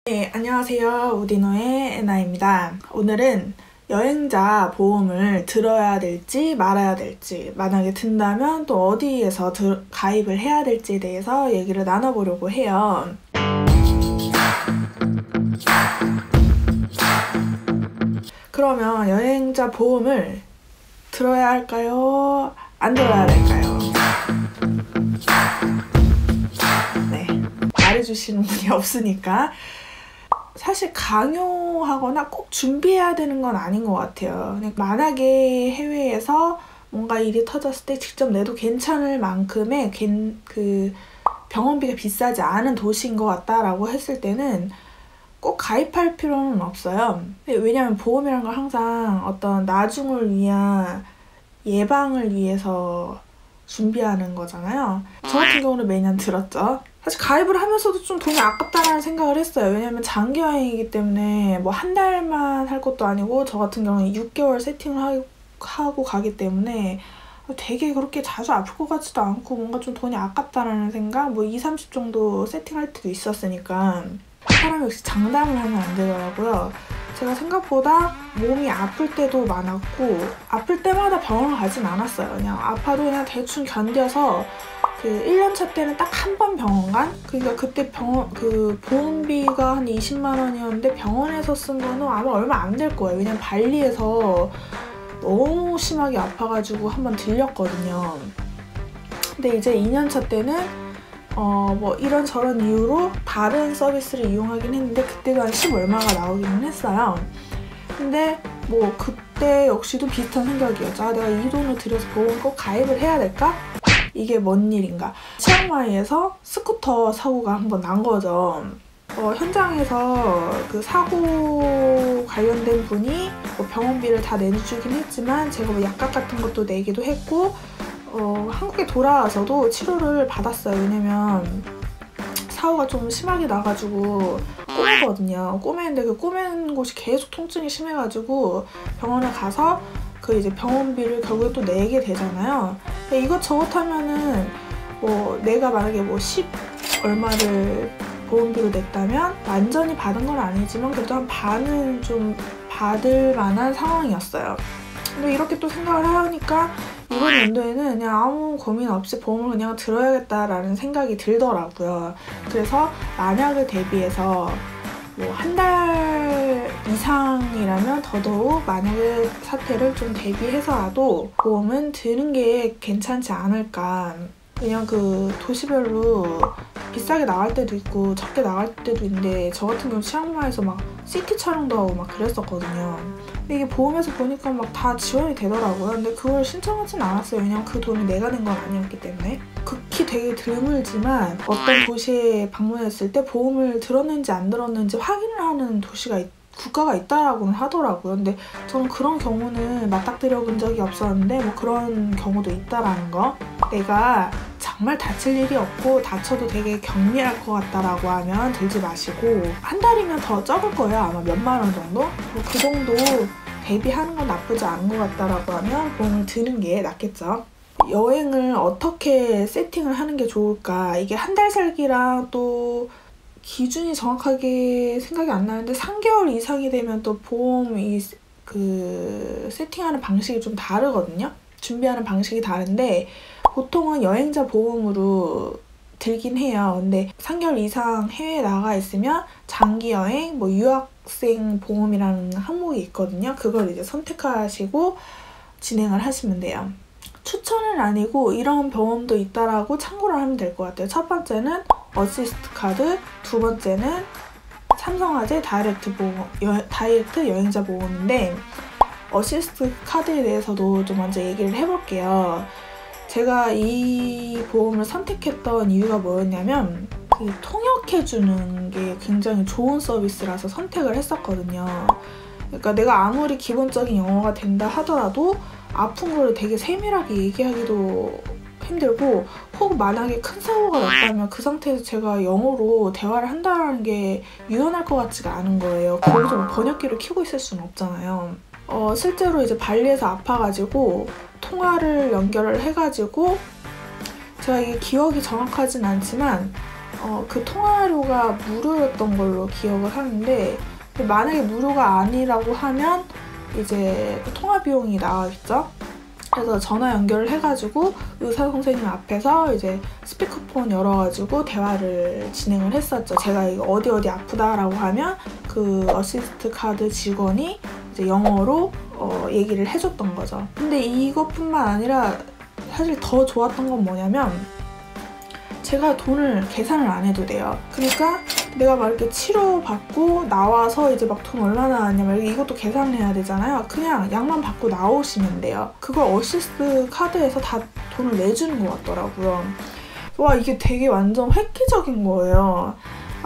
네, 안녕하세요. 우디노의 에나입니다. 오늘은 여행자 보험을 들어야 될지 말아야 될지, 만약에 든다면 또 어디에서 가입을 해야 될지에 대해서 얘기를 나눠보려고 해요. 그러면 여행자 보험을 들어야 할까요? 안 들어야 될까요? 네, 말해주시는 분이 없으니까. 사실 강요하거나 꼭 준비해야 되는 건 아닌 것 같아요. 만약에 해외에서 뭔가 일이 터졌을 때 직접 내도 괜찮을 만큼의 그 병원비가 비싸지 않은 도시인 것 같다라고 했을 때는 꼭 가입할 필요는 없어요. 왜냐하면 보험이란 건 항상 어떤 나중을 위한 예방을 위해서 준비하는 거잖아요. 저 같은 경우는 매년 들었죠. 사실 가입을 하면서도 좀 돈이 아깝다는 생각을 했어요. 왜냐면 장기 여행이기 때문에 뭐 한 달만 할 것도 아니고, 저 같은 경우는 6개월 세팅을 하고 가기 때문에 되게 그렇게 자주 아플 것 같지도 않고 뭔가 좀 돈이 아깝다라는 생각? 뭐 2, 30 정도 세팅할 때도 있었으니까. 사람이 역시 장담을 하면 안 되더라고요. 제가 생각보다 몸이 아플 때도 많았고, 아플 때마다 병원을 가진 않았어요. 그냥 아파도 그냥 대충 견뎌서 1년차 때는 딱 한 번 병원 간? 그러니까 그때 보험비가 한 20만 원이었는데 병원에서 쓴 거는 아마 얼마 안 될 거예요. 왜냐면 발리에서 너무 심하게 아파가지고 한 번 들렸거든요. 근데 이제 2년차 때는 뭐 이런저런 이유로 다른 서비스를 이용하긴 했는데, 그때도 한 10 얼마가 나오기는 했어요. 근데 뭐 그때 역시도 비슷한 생각이었죠. 아, 내가 이 돈을 들여서 보험 꼭 가입을 해야 될까? 이게 뭔 일인가? 치앙마이에서 스쿠터 사고가 한번 난 거죠. 현장에서 그 사고 관련된 분이 뭐 병원비를 다 내주긴 했지만, 제가 뭐 약값 같은 것도 내기도 했고, 한국에 돌아와서도 치료를 받았어요. 왜냐면 사고가 좀 심하게 나가지고 꼬매거든요. 꼬매는데 그 꼬맨 곳이 계속 통증이 심해가지고 병원에 가서 이제 병원비를 결국에 또 내게 되잖아요. 이것저것 하면은 뭐 내가 만약에 뭐 10 얼마를 보험비로 냈다면 완전히 받은 건 아니지만 그래도 한 반은 좀 받을 만한 상황이었어요. 근데 이렇게 또 생각을 하니까 이번 연도에는 그냥 아무 고민 없이 보험을 그냥 들어야겠다라는 생각이 들더라고요. 그래서 만약을 대비해서 뭐 한 달 이상이라면 더더욱 만약에 사태를 좀 대비해서라도 보험은 드는 게 괜찮지 않을까. 그냥 도시별로 비싸게 나갈 때도 있고 적게 나갈 때도 있는데, 저 같은 경우 치앙마이에서 막 시티 촬영도 하고 막 그랬었거든요. 근데 이게 보험에서 보니까 막 다 지원이 되더라고요. 근데 그걸 신청하진 않았어요. 왜냐면 그 돈을 내가 낸 건 아니었기 때문에. 극히 되게 드물지만 어떤 도시에 방문했을 때 보험을 들었는지 안 들었는지 확인을 하는 국가가 있다라고는 하더라고요. 근데 저는 그런 경우는 맞닥뜨려 본 적이 없었는데, 뭐 그런 경우도 있다라는 거. 내가 정말 다칠 일이 없고 다쳐도 되게 경미할 것 같다라고 하면 들지 마시고, 한 달이면 더 적을 거예요. 아마 몇만 원 정도? 뭐 그 정도 대비하는 건 나쁘지 않은 것 같다라고 하면 보험을 드는 게 낫겠죠. 여행을 어떻게 세팅을 하는 게 좋을까? 이게 한 달 살기랑 또 기준이 정확하게 생각이 안 나는데, 3개월 이상이 되면 또 보험이 세팅하는 방식이 좀 다르거든요. 준비하는 방식이 다른데 보통은 여행자 보험으로 들긴 해요. 근데 3개월 이상 해외에 나가 있으면 장기 여행, 뭐 유학생 보험이라는 항목이 있거든요. 그걸 이제 선택하시고 진행을 하시면 돼요. 추천은 아니고 이런 보험도 있다라고 참고를 하면 될 것 같아요. 첫 번째는 어시스트 카드, 두 번째는 삼성화재 다이렉트 여행자 보험인데, 어시스트 카드에 대해서도 좀 먼저 얘기를 해볼게요. 제가 이 보험을 선택했던 이유가 뭐였냐면, 통역해주는 게 굉장히 좋은 서비스라서 선택을 했었거든요. 그러니까 내가 아무리 기본적인 영어가 된다 하더라도 아픈 걸 되게 세밀하게 얘기하기도 힘들고, 혹 만약에 큰 사고가 났다면 그 상태에서 제가 영어로 대화를 한다는 게 유연할 것 같지가 않은 거예요. 거기서 뭐 번역기를 켜고 있을 수는 없잖아요. 실제로 이제 발리에서 아파가지고 통화를 연결을 해가지고, 제가 이게 기억이 정확하진 않지만 그 통화료가 무료였던 걸로 기억을 하는데, 만약에 무료가 아니라고 하면 이제 통화 비용이 나가겠죠? 그래서 전화 연결을 해가지고 의사 선생님 앞에서 이제 스피커폰 열어가지고 대화를 진행을 했었죠. 제가 이거 어디 아프다라고 하면 그 어시스트 카드 직원이 이제 영어로 얘기를 해줬던 거죠. 근데 이것뿐만 아니라 사실 더 좋았던 건 뭐냐면, 제가 돈을 계산을 안 해도 돼요. 그러니까 내가 막 이렇게 치료받고 나와서 이제 막 돈 얼마나 나왔냐 이것도 계산을 해야 되잖아요. 그냥 약만 받고 나오시면 돼요. 그걸 어시스트 카드에서 다 돈을 내주는 것 같더라고요. 와, 이게 되게 완전 획기적인 거예요.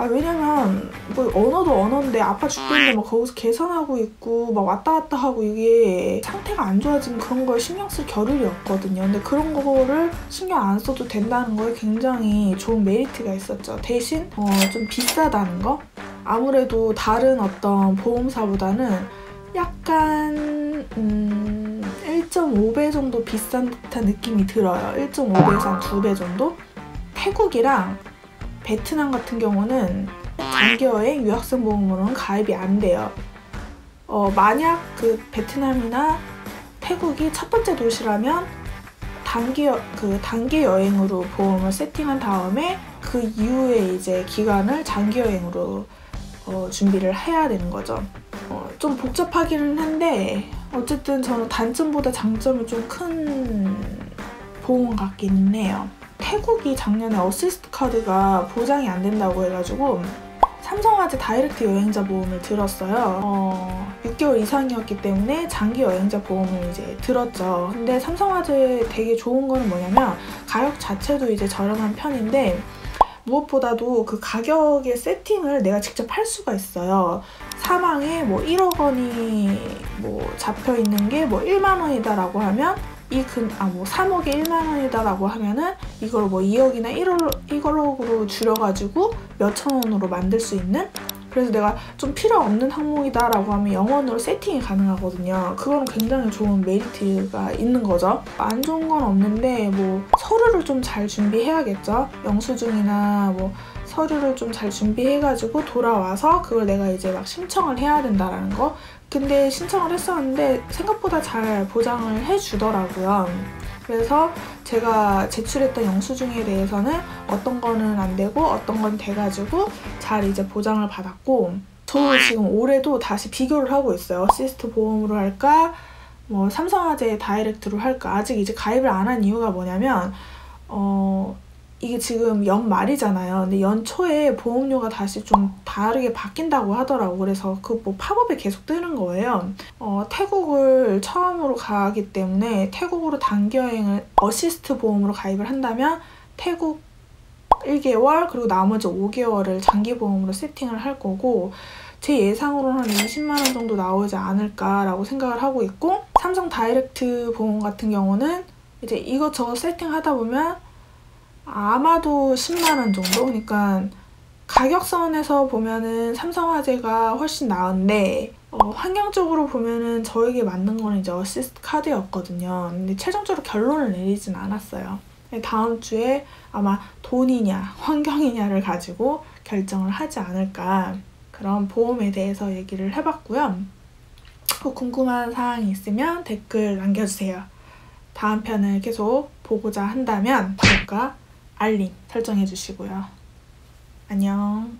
왜냐면 뭐 언어도 언어인데 아파 죽겠는데 막 거기서 계산하고 있고 막 왔다 갔다 하고 이게 상태가 안 좋아지면 그런 걸 신경 쓸 겨를이 없거든요. 근데 그런 거를 신경 안 써도 된다는 거에 굉장히 좋은 메리트가 있었죠. 대신 좀 비싸다는 거? 아무래도 다른 어떤 보험사보다는 약간 1.5배 정도 비싼 듯한 느낌이 들어요. 1.5배에서 한 2배 정도? 태국이랑 베트남 같은 경우는 장기여행 유학생 보험으로는 가입이 안 돼요. 만약 그 베트남이나 태국이 첫 번째 도시라면 단기 여행으로 보험을 세팅한 다음에 그 이후에 이제 기간을 장기 여행으로 준비를 해야 되는 거죠. 좀 복잡하기는 한데 어쨌든 저는 단점보다 장점이 좀 큰 보험 같기는 해요. 태국이 작년에 어시스트 카드가 보장이 안 된다고 해가지고 삼성화재 다이렉트 여행자 보험을 들었어요. 6개월 이상이었기 때문에 장기 여행자 보험을 이제 들었죠. 근데 삼성화재 되게 좋은 거는 뭐냐면 가격 자체도 이제 저렴한 편인데 무엇보다도 그 가격의 세팅을 내가 직접 할 수가 있어요. 사망에 뭐 1억 원이 뭐 잡혀 있는 게 뭐 1만 원이다라고 하면 3억에 1만 원이다라고 하면은 이걸 뭐 2억이나 1억으로 줄여가지고 몇천 원으로 만들 수 있는? 그래서 내가 좀 필요 없는 항목이다라고 하면 영원으로 세팅이 가능하거든요. 그건 굉장히 좋은 메리트가 있는 거죠. 안 좋은 건 없는데 뭐 서류를 좀 잘 준비해야겠죠. 영수증이나 뭐 서류를 좀 잘 준비해가지고 돌아와서 그걸 내가 이제 막 신청을 해야 된다라는 거. 근데 신청을 했었는데 생각보다 잘 보장을 해주더라고요. 그래서 제가 제출했던 영수증에 대해서는 어떤 거는 안 되고 어떤 건 돼가지고 잘 이제 보장을 받았고, 저 지금 올해도 다시 비교를 하고 있어요. 어시스트 보험으로 할까? 뭐 삼성화재 다이렉트로 할까? 아직 이제 가입을 안 한 이유가 뭐냐면 이게 지금 연말이잖아요. 근데 연초에 보험료가 다시 좀 다르게 바뀐다고 하더라고. 그래서 그 뭐 팝업에 계속 뜨는 거예요. 태국을 처음으로 가기 때문에 태국으로 단기여행을 어시스트 보험으로 가입을 한다면 태국 1개월 그리고 나머지 5개월을 장기보험으로 세팅을 할 거고, 제 예상으로는 한 20만 원 정도 나오지 않을까라고 생각을 하고 있고, 삼성 다이렉트 보험 같은 경우는 이제 이것저것 세팅하다 보면 아마도 10만 원 정도? 그러니까 가격선에서 보면은 삼성화재가 훨씬 나은데 환경적으로 보면은 저에게 맞는 거는 이제 어시스트 카드였거든요. 근데 최종적으로 결론을 내리진 않았어요. 다음 주에 아마 돈이냐 환경이냐를 가지고 결정을 하지 않을까, 그런 보험에 대해서 얘기를 해봤고요. 궁금한 사항이 있으면 댓글 남겨주세요. 다음 편을 계속 보고자 한다면 구독과 알림 설정해 주시고요. 안녕.